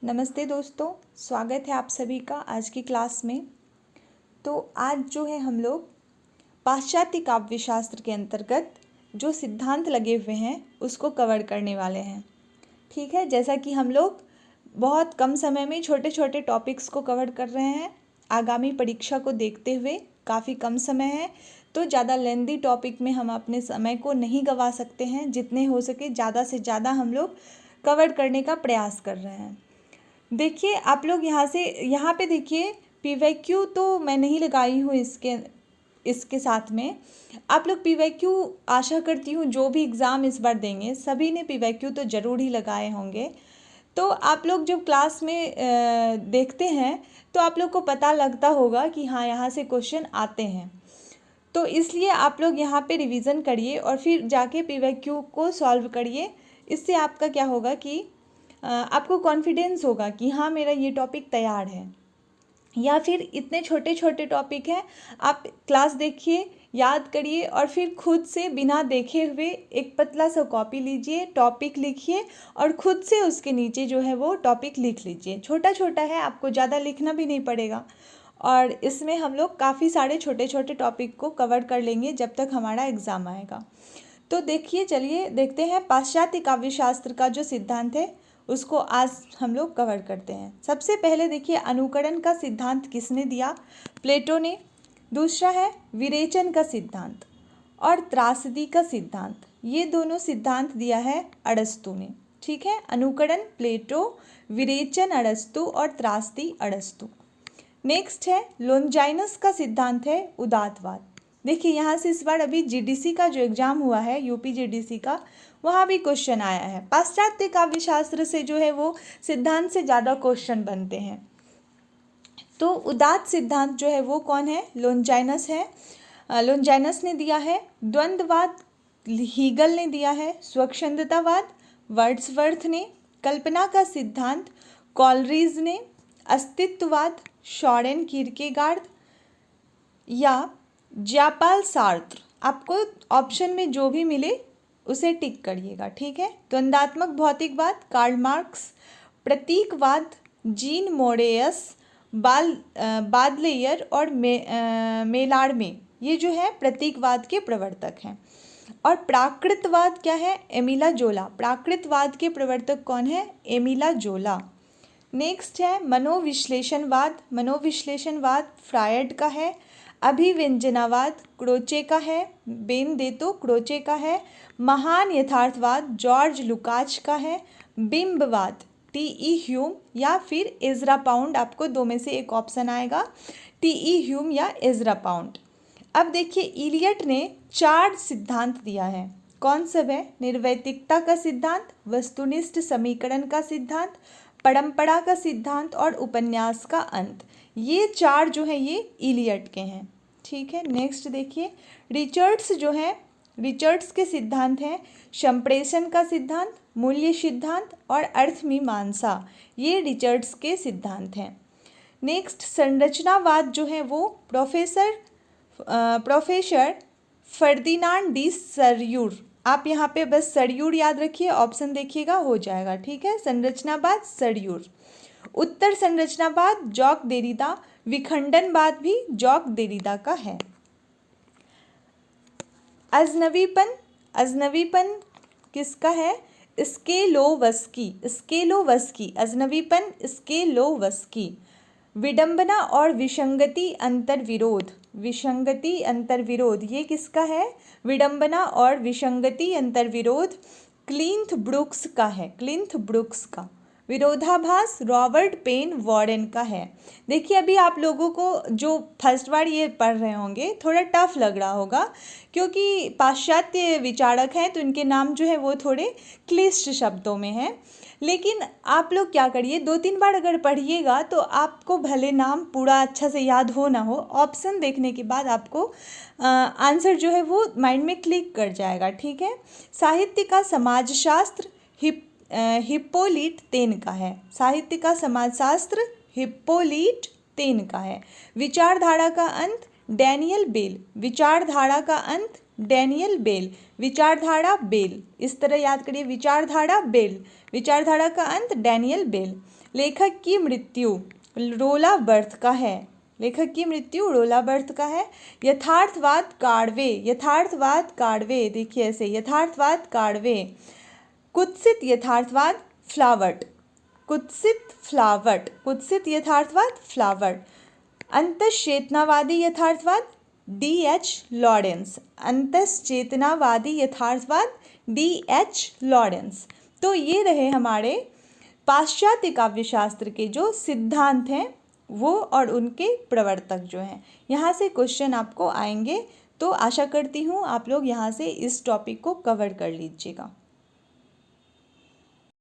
नमस्ते दोस्तों, स्वागत है आप सभी का आज की क्लास में। तो आज जो है हम लोग पाश्चात्य काव्य शास्त्र के अंतर्गत जो सिद्धांत लगे हुए हैं उसको कवर करने वाले हैं। ठीक है, जैसा कि हम लोग बहुत कम समय में छोटे छोटे टॉपिक्स को कवर कर रहे हैं। आगामी परीक्षा को देखते हुए काफ़ी कम समय है, तो ज़्यादा लेंदी टॉपिक में हम अपने समय को नहीं गंवा सकते हैं। जितने हो सके ज़्यादा से ज़्यादा हम लोग कवर करने का प्रयास कर रहे हैं। देखिए आप लोग यहाँ पे देखिए, पीवाईक्यू तो मैं नहीं लगाई हूँ इसके साथ में। आप लोग पीवाईक्यू आशा करती हूँ जो भी एग्ज़ाम इस बार देंगे सभी ने पीवाईक्यू तो ज़रूर ही लगाए होंगे। तो आप लोग जब क्लास में देखते हैं तो आप लोग को पता लगता होगा कि हाँ, यहाँ से क्वेश्चन आते हैं। तो इसलिए आप लोग यहाँ पे रिवीजन करिए और फिर जाके पीवाईक्यू को सॉल्व करिए। इससे आपका क्या होगा कि आपको कॉन्फिडेंस होगा कि हाँ, मेरा ये टॉपिक तैयार है। या फिर इतने छोटे छोटे टॉपिक हैं, आप क्लास देखिए, याद करिए और फिर खुद से बिना देखे हुए एक पतला सा कॉपी लीजिए, टॉपिक लिखिए और खुद से उसके नीचे जो है वो टॉपिक लिख लीजिए। छोटा छोटा है, आपको ज़्यादा लिखना भी नहीं पड़ेगा और इसमें हम लोग काफ़ी सारे छोटे छोटे टॉपिक को कवर कर लेंगे जब तक हमारा एग्ज़ाम आएगा। तो देखिए, चलिए देखते हैं पाश्चात्य काव्य शास्त्र का जो सिद्धांत है उसको आज हम लोग कवर करते हैं। सबसे पहले देखिए, अनुकरण का सिद्धांत किसने दिया? प्लेटो ने। दूसरा है विरेचन का सिद्धांत और त्रासदी का सिद्धांत। ये दोनों सिद्धांत दिया है अरस्तु ने। ठीक है, अनुकरण प्लेटो, विरेचन अरस्तु और त्रासदी अरस्तु। नेक्स्ट है लोंजाइनस का सिद्धांत है उदात्तवाद। देखिए यहाँ से इस बार अभी जीडीसी का जो एग्ज़ाम हुआ है, यूपी जीडीसी का, वहाँ भी क्वेश्चन आया है। पाश्चात्य काव्य शास्त्र से जो है वो सिद्धांत से ज़्यादा क्वेश्चन बनते हैं। तो उदात्त सिद्धांत जो है वो कौन है? लोंजाइनस है। लोंजाइनस ने दिया है। द्वंद्ववाद हीगल ने दिया है। स्वच्छंदतावाद वर्ड्सवर्थ ने। कल्पना का सिद्धांत कॉलरिज ने। अस्तित्ववाद शॉरेन किरकेगार्ड या ज्यापाल सार्त्र। आपको ऑप्शन में जो भी मिले उसे टिक करिएगा। ठीक है, द्वंद्वात्मक भौतिकवाद कार्ल मार्क्स। प्रतीकवाद जीन मोरेयस, बादलेयर और मेलार्मे, ये जो है प्रतीकवाद के प्रवर्तक हैं। और प्राकृतवाद क्या है? एमिला जोला। प्राकृतवाद के प्रवर्तक कौन है? एमिला जोला। नेक्स्ट है मनोविश्लेषणवाद। मनोविश्लेषणवाद फ्रायड का है। अभिव्यंजनावाद क्रोचे का है। बेनेदेत्तो क्रोचे का है। महान यथार्थवाद जॉर्ज लुकाच का है। बिंबवाद टी.ई. ह्यूम या फिर एजरा पाउंड। आपको दो में से एक ऑप्शन आएगा, टी.ई. ह्यूम या एजरा पाउंड। अब देखिए, इलियट ने 4 सिद्धांत दिया है। कौन सब है? निर्वैतिकता का सिद्धांत, वस्तुनिष्ठ समीकरण का सिद्धांत, परंपरा का सिद्धांत और उपन्यास का अंत। ये 4 जो है ये इलियट के हैं। ठीक है, नेक्स्ट देखिए, रिचर्ड्स जो है, रिचर्ड्स के सिद्धांत हैं संप्रेषण का सिद्धांत, मूल्य सिद्धांत और अर्थमीमांसा। ये रिचर्ड्स के सिद्धांत हैं। नेक्स्ट संरचनावाद जो है वो प्रोफेसर फर्दिनांड डी सरयूर। आप यहाँ पे बस सरयूर याद रखिए, ऑप्शन देखिएगा हो जाएगा। ठीक है, संरचनावाद सरयूर। उत्तर संरचनावाद जॉक देरिदा। विखंडनवाद भी जॉक देरिदा का है। अजनबीपन, अजनबीपन किसका है? स्केलोवस्की। स्केलोवस्की अजनबीपन स्केलोवस्की। विडंबना और विसंगति अंतर विरोध। विसंगति अंतर विरोध ये किसका है? विडंबना और विसंगति अंतर विरोध क्लिंथ ब्रुक्स का है। क्लिंथ ब्रुक्स का। विरोधाभास रॉबर्ट पेन वॉरेन का है। देखिए, अभी आप लोगों को जो फर्स्ट बार ये पढ़ रहे होंगे थोड़ा टफ लग रहा होगा, क्योंकि पाश्चात्य विचारक हैं तो इनके नाम जो है वो थोड़े क्लिष्ट शब्दों में हैं। लेकिन आप लोग क्या करिए, 2-3 बार अगर पढ़िएगा तो आपको भले नाम पूरा अच्छा से याद हो ना हो, ऑप्शन देखने के बाद आपको आंसर जो है वो माइंड में क्लिक कर जाएगा। ठीक है, साहित्य का समाजशास्त्र हिप्पोलिट तेन का है। साहित्य का समाजशास्त्र हिप्पोलिट तेन का है। विचारधारा का अंत डैनियल बेल। विचारधारा का अंत डैनियल बेल। विचारधारा बेल, इस तरह याद करिए, विचारधारा बेल, विचारधारा का अंत डैनियल बेल। लेखक की मृत्यु रोला बर्थ का है, लेखक की मृत्यु रोला बर्थ का है। यथार्थवाद काड़वे, यथार्थवाद काड़वे, देखिए ऐसे, यथार्थवाद काड़वे। कुत्सित यथार्थवाद फ्लावर्ट, कुत्सित फ्लावर्ट, कुत्सित यथार्थवाद फ्लावर्ट। अंतश्चेतनावादी यथार्थवाद D.H. Lawrence, अंतश्चेतनावादी यथार्थवाद D.H. लॉरेंस। तो ये रहे हमारे पाश्चात्य काव्यशास्त्र के जो सिद्धांत हैं वो और उनके प्रवर्तक जो हैं। यहाँ से क्वेश्चन आपको आएंगे, तो आशा करती हूँ आप लोग यहाँ से इस टॉपिक को कवर कर लीजिएगा।